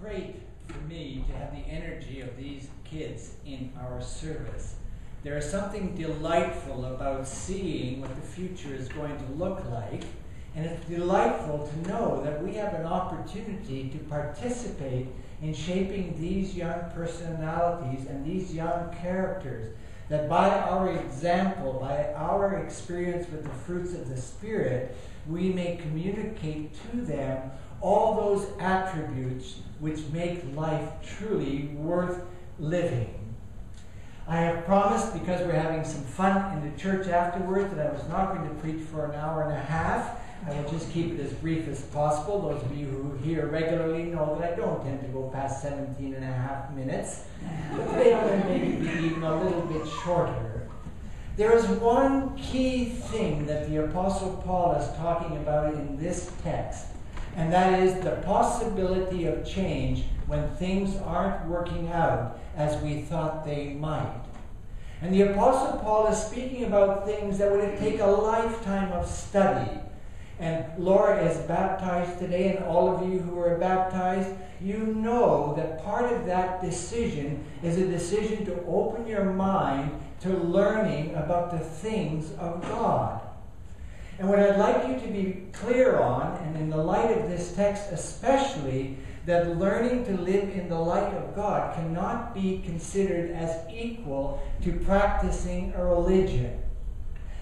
great for me to have the energy of these kids in our service. There is something delightful about seeing what the future is going to look like, and it's delightful to know that we have an opportunity to participate in shaping these young personalities and these young characters, that by our example, by our experience with the fruits of the Spirit, we may communicate to them all those attributes which make life truly worth living. I have promised, because we're having some fun in the church afterwards, that I was not going to preach for an hour and a half. I will just keep it as brief as possible. Those of you who hear regularly know that I don't tend to go past 17 and a half minutes. But today I'm going to maybe be even a little bit shorter. There is one key thing that the Apostle Paul is talking about in this text, and that is the possibility of change when things aren't working out as we thought they might. And the Apostle Paul is speaking about things that would take a lifetime of study. And Laura is baptized today, and all of you who are baptized, you know that part of that decision is a decision to open your mind to learning about the things of God. And what I'd like you to be clear on, and in the light of this text especially, that learning to live in the light of God cannot be considered as equal to practicing a religion.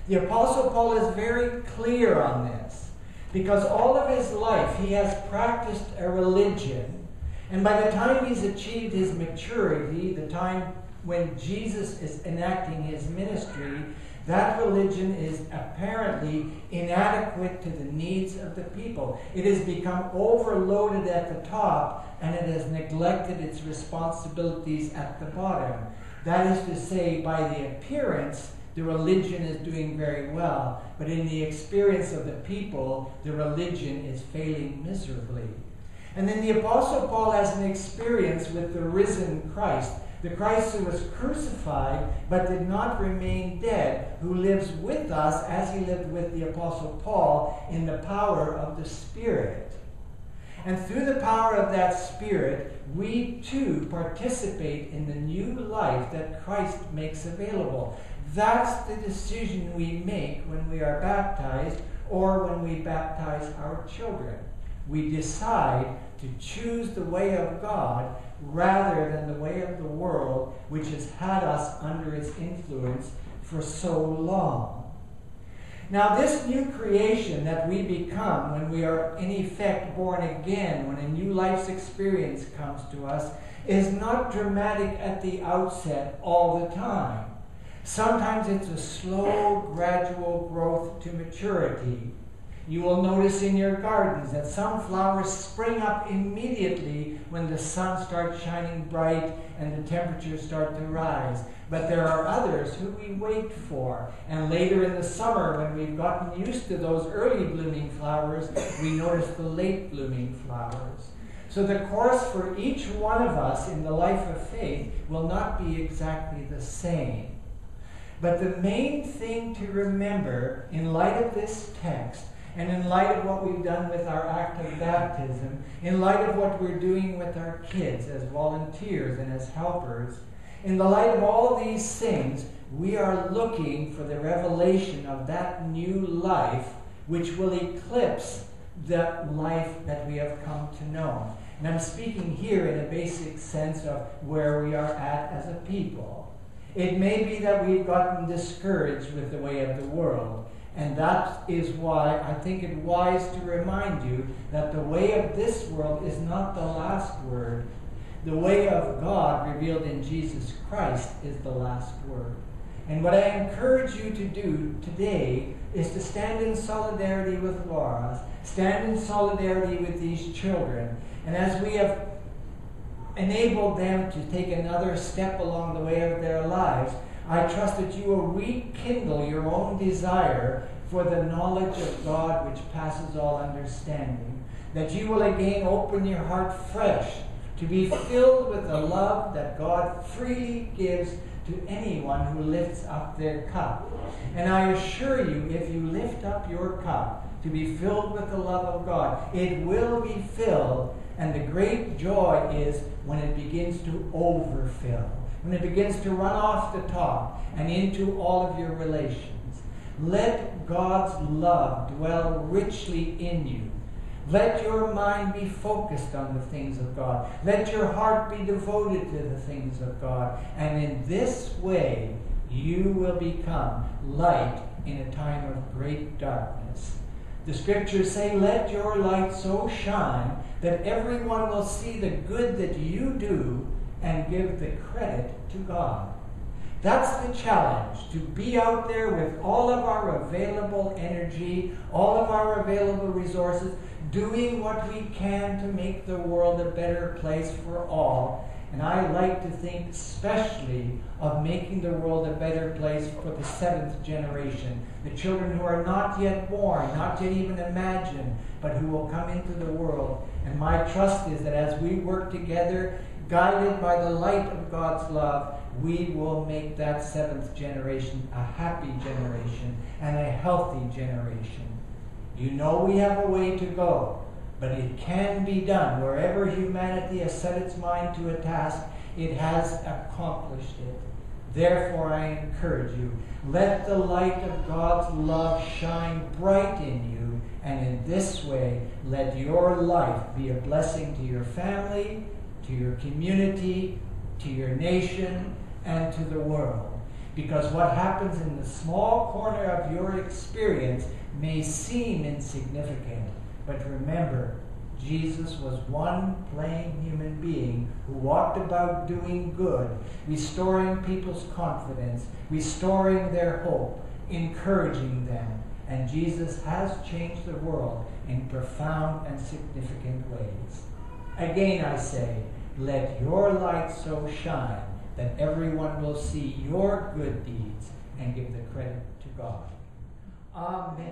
The Apostle Paul is very clear on this, because all of his life he has practiced a religion, and by the time he's achieved his maturity, the time when Jesus is enacting his ministry, that religion is apparently inadequate to the needs of the people. It has become overloaded at the top, and it has neglected its responsibilities at the bottom. That is to say, by the appearance, the religion is doing very well, but in the experience of the people, the religion is failing miserably. And then the Apostle Paul has an experience with the risen Christ, the Christ who was crucified but did not remain dead, who lives with us as he lived with the Apostle Paul in the power of the Spirit. And through the power of that Spirit, we too participate in the new life that Christ makes available. That's the decision we make when we are baptized or when we baptize our children. We decide to choose the way of God rather than the way of the world, which has had us under its influence for so long. Now, this new creation that we become when we are in effect born again, when a new life's experience comes to us, is not dramatic at the outset all the time. Sometimes it's a slow, gradual growth to maturity. You will notice in your gardens that some flowers spring up immediately when the sun starts shining bright and the temperatures start to rise. But there are others who we wait for. And later in the summer, when we've gotten used to those early blooming flowers, we notice the late blooming flowers. So the course for each one of us in the life of faith will not be exactly the same. But the main thing to remember in light of this text, and in light of what we've done with our act of baptism, in light of what we're doing with our kids as volunteers and as helpers, in the light of all these things, we are looking for the revelation of that new life which will eclipse the life that we have come to know. And I'm speaking here in a basic sense of where we are at as a people. It may be that we've gotten discouraged with the way of the world. And that is why I think it wise to remind you that the way of this world is not the last word. The way of God revealed in Jesus Christ is the last word. And what I encourage you to do today is to stand in solidarity with Laura, stand in solidarity with these children. And as we have enabled them to take another step along the way of their lives, I trust that you will rekindle your own desire for the knowledge of God which passes all understanding. That you will again open your heart fresh to be filled with the love that God freely gives to anyone who lifts up their cup. And I assure you, if you lift up your cup to be filled with the love of God, it will be filled, And the great joy is when it begins to overfill, when it begins to run off the top and into all of your relations. Let God's love dwell richly in you. Let your mind be focused on the things of God. Let your heart be devoted to the things of God. And in this way, you will become light in a time of great darkness. The scriptures say, let your light so shine that everyone will see the good that you do and give the credit to God. That's the challenge, to be out there with all of our available energy, all of our available resources, doing what we can to make the world a better place for all. And I like to think especially of making the world a better place for the 7th generation, the children who are not yet born, not yet even imagined, but who will come into the world. And my trust is that as we work together, guided by the light of God's love, we will make that 7th generation a happy generation and a healthy generation. You know we have a way to go, but it can be done. Wherever humanity has set its mind to a task, it has accomplished it. Therefore, I encourage you, let the light of God's love shine bright in you, and in this way, let your life be a blessing to your family, to your community, to your nation, and to the world. Because what happens in the small corner of your experience may seem insignificant, but remember, Jesus was one plain human being who walked about doing good, restoring people's confidence, restoring their hope, encouraging them. And Jesus has changed the world in profound and significant ways. Again, I say, let your light so shine that everyone will see your good deeds and give the credit to God. Amen.